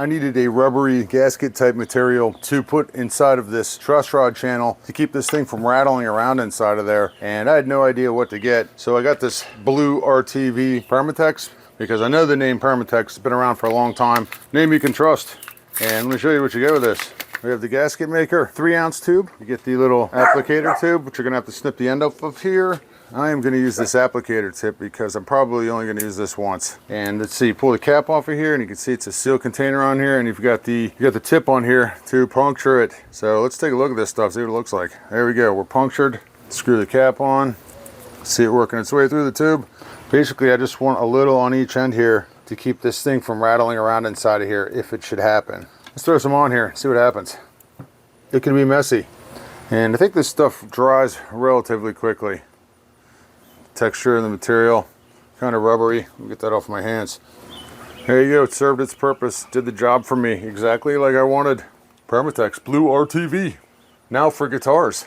I needed a rubbery gasket type material to put inside of this truss rod channel to keep this thing from rattling around inside of there. And I had no idea what to get. So I got this blue RTV Permatex because I know the name Permatex has been around for a long time. Name you can trust. And let me show you what you get with this. We have the gasket maker 3-ounce tube. You get the little applicator tube, which you're gonna have to snip the end off of here. I am gonna use this applicator tip because I'm probably only gonna use this once. And let's see, pull the cap off of here and you can see it's a sealed container on here, and you've got the tip on here to puncture it. So let's take a look at this stuff, see what it looks like. There we go, we're punctured. Screw the cap on. See it working its way through the tube. Basically, I just want a little on each end here to keep this thing from rattling around inside of here if it should happen. Let's throw some on here, see what happens. It can be messy. And I think this stuff dries relatively quickly. Texture of the material, kind of rubbery. Let me get that off my hands. There you go, it served its purpose. Did the job for me exactly like I wanted. Permatex Blue RTV. Now for guitars.